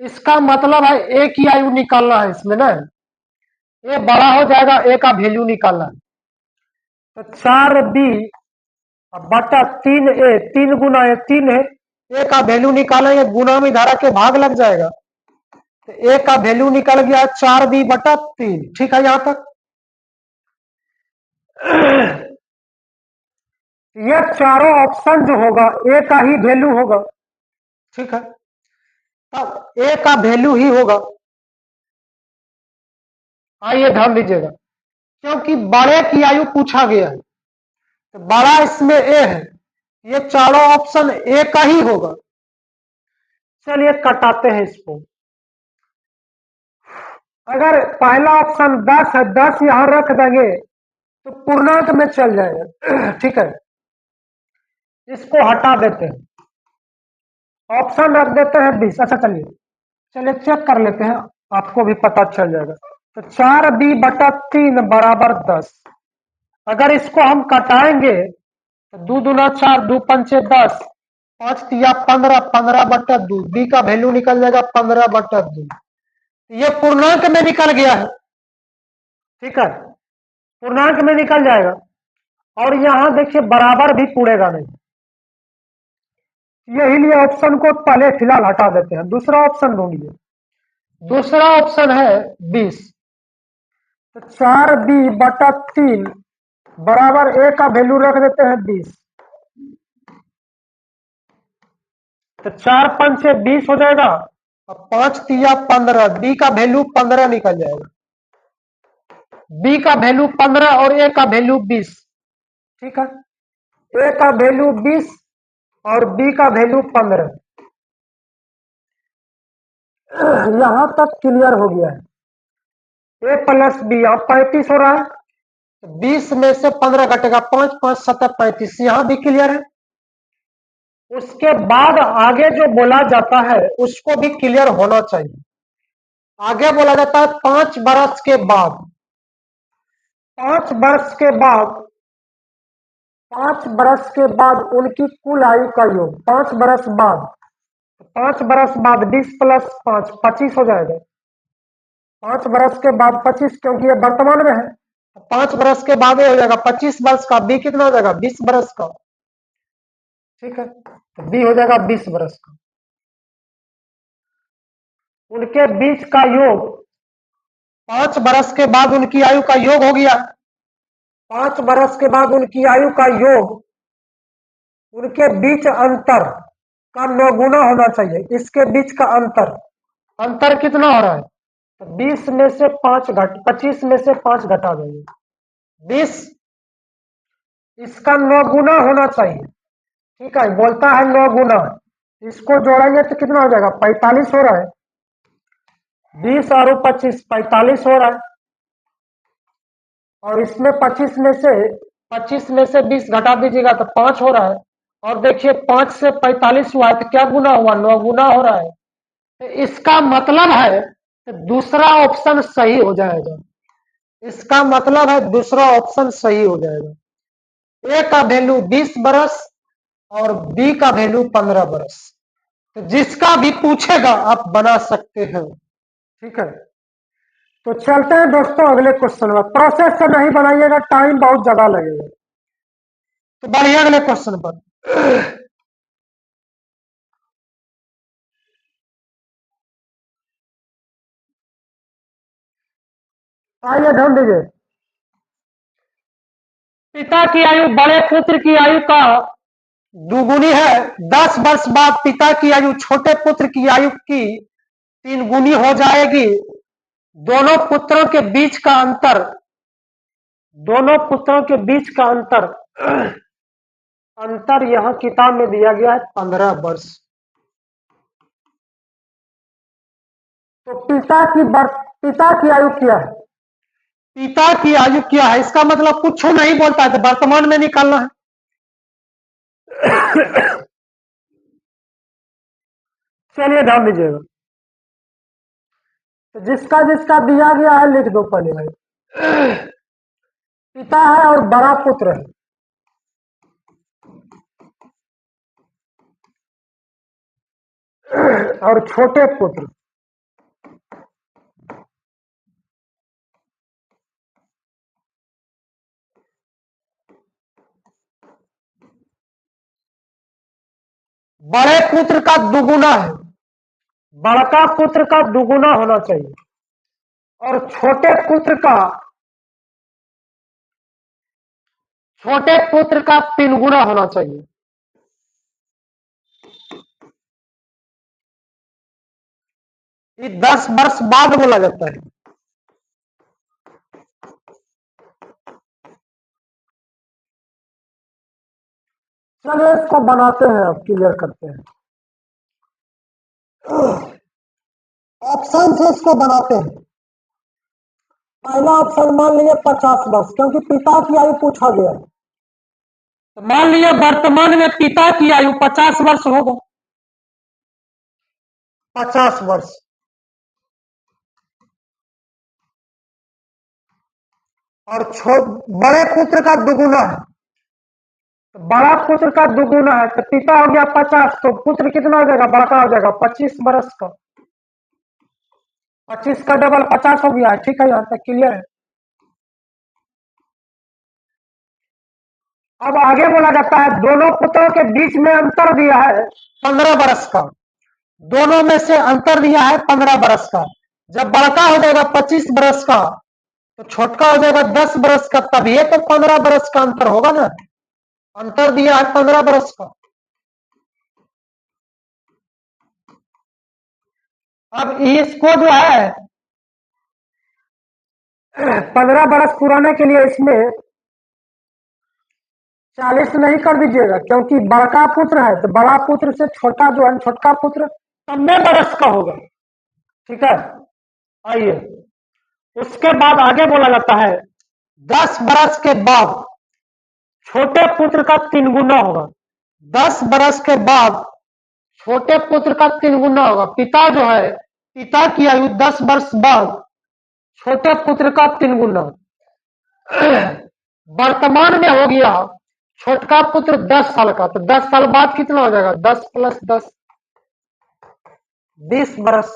इसका मतलब है ए की आयु निकालना है इसमें ना, ए बड़ा हो जाएगा, ए का वैल्यू निकालना है। तो 4b बटा 3a, 3 गुना ए 3 है, ए का वैल्यू निकालेंगे, गुना में धारा के भाग लग जाएगा, तो ए का वैल्यू निकल गया 4b बटा 3। ठीक है, यहां तक ये चारों ऑप्शन जो होगा ए का ही वैल्यू होगा। ठीक है, तब ए का वैल्यू ही होगा। आइए ध्यान दीजिएगा, क्योंकि बड़े की आयु पूछा गया है, तो बड़ा इसमें ए है, ये चारों ऑप्शन ए का ही होगा। चलिए कटाते हैं इसको। अगर पहला ऑप्शन 10 है, 10 यहां रख देंगे तो पूर्णांक में चल जाएगा। ठीक है, इसको हटा देते हैं, ऑप्शन रख देते हैं 20। अच्छा चलिए चेक कर लेते हैं, आपको भी पता चल जाएगा। तो 4b बटा 3 बराबर 10। अगर इसको हम कटाएंगे तो 2 दूना 4, 2 पंचे 10, 5 तिया 15, 15 बटा 2, बी का वैल्यू निकल जाएगा 15 बटा 2। ये पूर्णांक में निकल गया है। ठीक है, पूर्णांक में निकल जाएगा। और यहां देखिए बराबर भी पूरेगा नहीं, यही लिए ऑप्शन को पहले फिलहाल हटा देते हैं। दूसरा ऑप्शन ढूंढिए। दूसरा ऑप्शन है 20। तो 4b बटा 3 बराबर ए का वैल्यू रख देते हैं 20। तो 4 पंचे 20 हो जाएगा, और 5 तिया 15, बी का वैल्यू 15 निकल जाएगा। बी का वैल्यू 15 और ए का वैल्यू 20। ठीक है, ए का वैल्यू 20 और बी का वैल्यू 15। यहां तक क्लियर हो गया है। ए प्लस बी यहां 35 हो रहा है, 20 में से 15 घटेगा, 5 5 7 35, यहां भी क्लियर है। उसके बाद आगे जो बोला जाता है उसको भी क्लियर होना चाहिए। आगे बोला जाता है 5 बरस के बाद, 5 वर्ष के बाद, 5 बरस के बाद उनकी कुल आयु का योग। 5 बरस बाद, 5 बरस बाद 20 प्लस 5 25 हो जाएगा। 5 बरस के बाद 25, क्योंकि ये वर्तमान में है, 5 बरस के बाद ये हो जाएगा 25 वर्ष का। बी कितना हो जाएगा? 20 बरस का। ठीक है, तो बी हो जाएगा 20 बरस का। उनके बीच का योग 5 बरस के बाद उनकी आयु का योग हो गया। 5 बरस के बाद उनकी आयु का योग, उनके बीच अंतर का 9 गुना होना चाहिए। इसके बीच का अंतर कितना हो रहा है? तो 20 में से 5 घट 25 में से 5 घटा देंगे 20, इसका 9 गुना होना चाहिए। ठीक है, बोलता है 9 गुना, इसको जोड़ेंगे तो कितना हो जाएगा, 45 हो रहा है। 20 और 25 45 हो रहा है। और इसमें 25 में से 20 घटा दीजिएगा तो 5 हो रहा है। और देखिए 5 से 45 हुआ है तो क्या गुना हुआ, 9 गुना हो रहा है। तो इसका मतलब है कि दूसरा ऑप्शन सही हो जाएगा। इसका मतलब है दूसरा ऑप्शन सही हो जाएगा। ए का वैल्यू 20 बरस और बी का वैल्यू 15 बरस। तो जिसका भी पूछेगा आप बना सकते हैं। ठीक है, तो चलते हैं दोस्तों अगले क्वेश्चन में। प्रोसेस से नहीं बनाइएगा, टाइम बहुत ज्यादा लगेगा। तो बढ़िए अगले क्वेश्चन पर। आइए ध्यान दीजिए। पिता की आयु बड़े पुत्र की आयु का दुगुनी है। 10 वर्ष बाद पिता की आयु छोटे पुत्र की आयु की 3 गुनी हो जाएगी। दोनों पुत्रों के बीच का अंतर अंतर यहां किताब में दिया गया है 15 वर्ष। तो पिता की आयु क्या है? पिता की आयु क्या है, इसका मतलब कुछ नहीं बोलता है तो वर्तमान में निकालना है। चलिए ध्यान दीजिएगा। तो जिसका जिसका दिया गया है लिख दो पहले भाई। पिता है और बड़ा पुत्र है। और छोटे पुत्र। बड़े पुत्र का दुगुना है। बड़का पुत्र का दुगुना होना चाहिए। और छोटे पुत्र का 3 गुना होना चाहिए। ये 10 वर्ष बाद बोला जाता है। चलिए इसको बनाते हैं, अब क्लियर करते हैं। ऑप्शन से इसको बनाते हैं। पहला ऑप्शन मान लीजिए 50 वर्ष, क्योंकि पिता की आयु पूछा गया। तो मान लीजिए वर्तमान में पिता की आयु 50 वर्ष होगा। 50 वर्ष। और बड़े पुत्र का दुगुना है। तो बड़ा पुत्र का दुगुना है तो पिता हो गया 50, तो पुत्र कितना हो जाएगा, बड़का हो जाएगा 25 वर्ष का। 25 का डबल 50 हो गया है। ठीक है, यहाँ तक क्लियर है। अब आगे बोला जाता है दोनों पुत्रों के बीच में अंतर दिया है 15 वर्ष का। दोनों में से अंतर दिया है 15 वर्ष का। जब बड़का हो जाएगा 25 वर्ष का तो छोटका हो जाएगा 10 वर्ष का, तभी तो 15 वर्ष का अंतर होगा ना। अंतर दिया है 15 वर्ष का। अब इसको जो है 15 वर्ष पुराने के लिए इसमें 40 नहीं कर दीजिएगा, क्योंकि बड़का पुत्र है तो बड़ा पुत्र से छोटा जो है छोटका पुत्र 90 वर्ष का होगा। ठीक है, आइए उसके बाद आगे बोला जाता है 10 वर्ष के बाद छोटे पुत्र का 3 गुना होगा। 10 वर्ष के बाद छोटे पुत्र का 3 गुना होगा। पिता जो है, पिता की आयु 10 वर्ष बाद छोटे पुत्र का 3 गुना। वर्तमान में हो गया छोटका पुत्र 10 साल का, तो 10 साल बाद कितना हो जाएगा, 10 प्लस 10 20 वर्ष।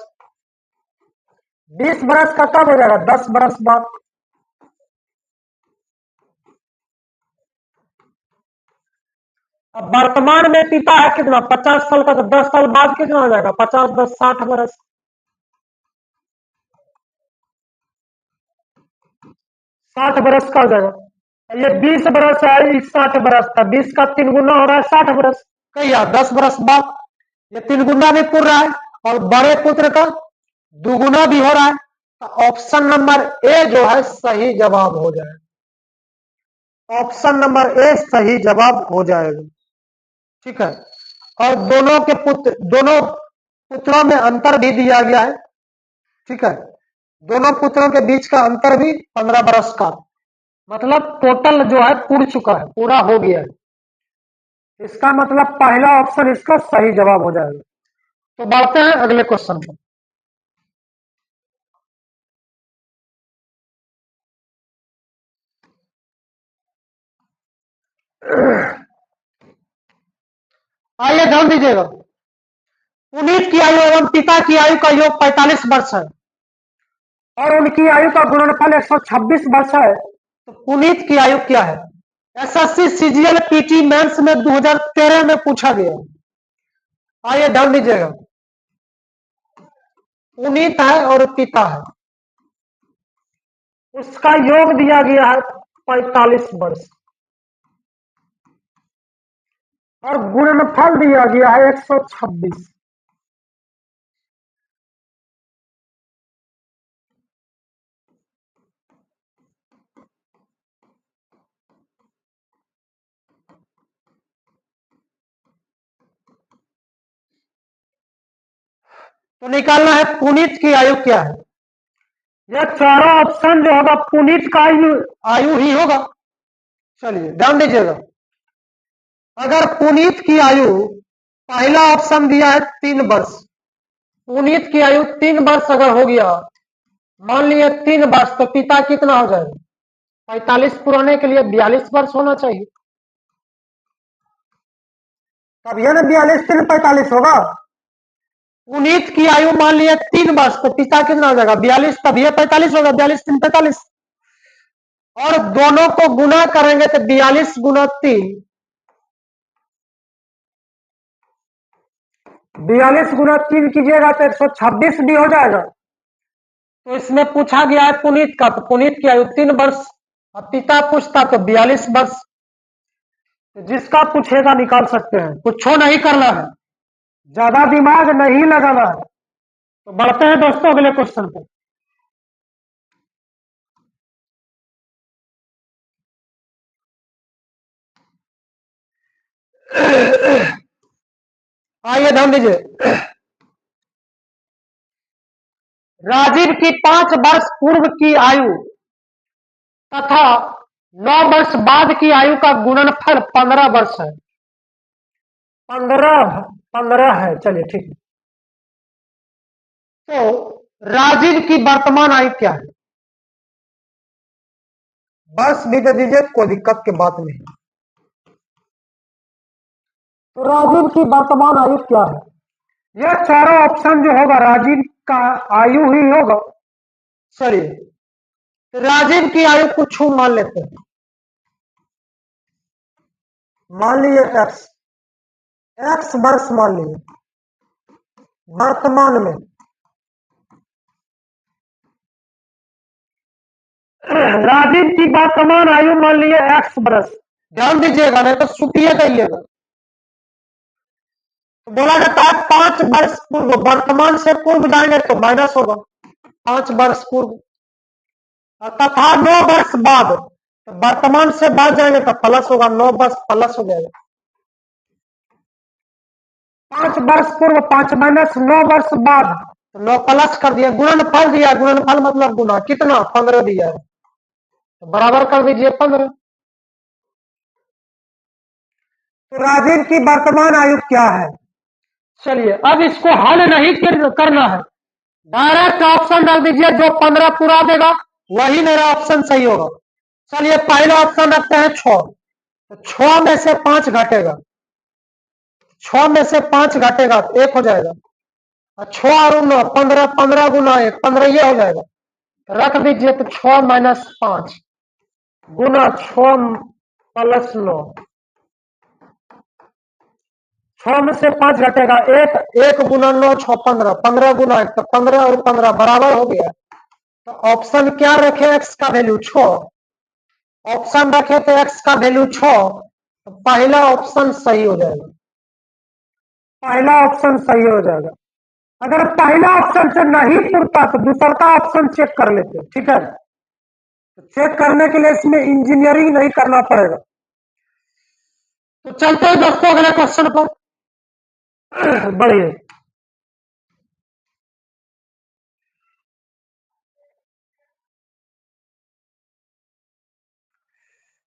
20 वर्ष का कब हो जाएगा, 10 वर्ष बाद। अब वर्तमान में पिता है कितना, 50 साल का, तो 10 साल बाद कितना हो जाएगा, 50 10 60 वर्ष। 60 वर्ष का हो जाएगा। ये 20 वर्ष है, 60 वर्ष था, 20 का 3 गुना हो रहा है 60 वर्ष। कहिए 10 वर्ष बाद ये 3 गुना भी पूर रहा है और बड़े पुत्र का दुगुना भी हो रहा है। तो ऑप्शन नंबर ए जो है सही जवाब हो जाएगा। ऑप्शन नंबर ए सही जवाब हो जाएगा। ठीक है, और दोनों पुत्रों में अंतर भी दिया गया है। ठीक है, दोनों पुत्रों के बीच का अंतर भी 15 बरस का, मतलब टोटल जो है पूर्ण चुका है, पूरा हो गया है। इसका मतलब पहला ऑप्शन इसका सही जवाब हो जाएगा। तो बढ़ते हैं अगले क्वेश्चन पर। आइए ध्यान दीजिएगा, पुनीत की आयु एवं पिता की आयु का योग 45 वर्ष है और उनकी आयु का गुणनफल 126 वर्ष है। तो पुनीत की आयु क्या है? एसएससी सीजीएल पीटी मेंस में 2013 में पूछा गया। आइए ध्यान दीजिएगा, पुनीत है और पिता है, उसका योग दिया गया है 45 वर्ष और गुणनफल दिया गया है 126। तो निकालना है पुनीत की आयु क्या है। यह चारों ऑप्शन जो होगा पुनीत का आयु ही होगा। चलिए ध्यान दीजिएगा, अगर पुनीत की आयु, पहला ऑप्शन दिया है 3 वर्ष, पुनीत की आयु 3 वर्ष अगर हो गया, मान लिया 3 वर्ष, तो पिता कितना हो जाएगा? 45 पुराने के लिए 42 वर्ष होना चाहिए, तब यह ना 42 3 45 होगा। पुनीत की आयु मान लिया 3 वर्ष, तो पिता कितना हो जाएगा? 42, तब यह 45 होगा, 42 3 45। और दोनों को गुना करेंगे तो 42 गुना 3, 42 गुना 3 कीजिएगा तो 126 भी हो जाएगा। तो इसमें पूछा गया है पुनीत का, तो पुनीत की आयु 3 वर्ष, अब पिता पूछता तो 42 वर्ष। तो जिसका पूछेगा निकाल सकते हैं, कुछ नहीं करना है, ज्यादा दिमाग नहीं लगाना है। तो बढ़ते हैं दोस्तों अगले क्वेश्चन पे। आइए ध्यान दीजिए, राजीव की 5 वर्ष पूर्व की आयु तथा 9 वर्ष बाद की आयु का गुणनफल 15 वर्ष है। 15 है, चलिए ठीक है। तो राजीव की वर्तमान आयु क्या है? बस भी दे दीजिए, कोई दिक्कत की बात नहीं। तो राजीव की वर्तमान आयु क्या है? यह चारों ऑप्शन जो होगा राजीव का आयु ही होगा। चलिए, तो राजीव की आयु कुछ मान लेते हैं, मान लीजिए एक्स वर्ष मान लीजिए वर्तमान में। राजीव की वर्तमान आयु मान लीजिए एक्स वर्ष, ध्यान दीजिएगा नहीं तो सुपिए कहिएगा। तो बोला जाता है 5 वर्ष पूर्व, वर्तमान से पूर्व जाएंगे तो माइनस होगा 5 वर्ष पूर्व, तथा 9 वर्ष बाद, तो वर्तमान से बाद जाएंगे तो प्लस होगा, 9 वर्ष प्लस हो जाएगा। 5 वर्ष पूर्व 5 माइनस 9 वर्ष बाद, तो 9 प्लस कर दिया, गुणनफल दिया, गुणनफल मतलब गुना, कितना? 15 दिया है, तो बराबर कर दीजिए 15। तो राजीव की वर्तमान आयु क्या है? चलिए अब इसको हल नहीं करना है, डायरेक्ट ऑप्शन डाल दीजिए, जो 15 पूरा देगा वही मेरा ऑप्शन सही होगा। चलिए पहला ऑप्शन रखते हैं 6, तो 6 में से 5 घटेगा, 6 में से 5 घटेगा तो 1 हो जाएगा, और 6 और 9 15, 15 गुना 1 15, ये हो जाएगा। रख दीजिए, तो 6 माइनस 5 गुना 6 प्लस 9, 6 में से 5 घटेगा 1, 1 गुना 9 6 15, 15 गुना 1 तो 15 और 15 बराबर हो गया। तो ऑप्शन क्या रखे? एक्स का वैल्यू 6, ऑप्शन रखे तो एक्स का वैल्यू 6, तो पहला ऑप्शन सही हो जाएगा, पहला ऑप्शन सही हो जाएगा। अगर पहला ऑप्शन से नहीं पूछता तो दूसरा ऑप्शन चेक कर लेते, ठीक है। तो चेक करने के लिए इसमें इंजीनियरिंग नहीं करना पड़ेगा। तो चलते हैं दोस्तों अगले क्वेश्चन पर। बढ़िए।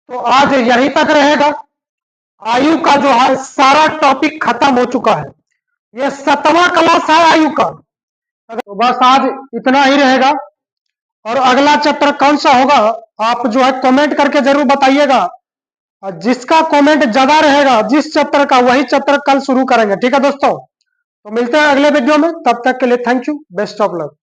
तो आज यहीं तक रहेगा। आयु का जो है सारा टॉपिक खत्म हो चुका है। ये 7वां क्लास है आयु का। तो बस आज इतना ही रहेगा। और अगला चैप्टर कौन सा होगा आप जो है कमेंट करके जरूर बताइएगा। और जिसका कमेंट ज्यादा रहेगा जिस चैप्टर का, वही चैप्टर कल शुरू करेंगे। ठीक है दोस्तों, तो मिलते हैं अगले वीडियो में। तब तक के लिए thank you, best of luck.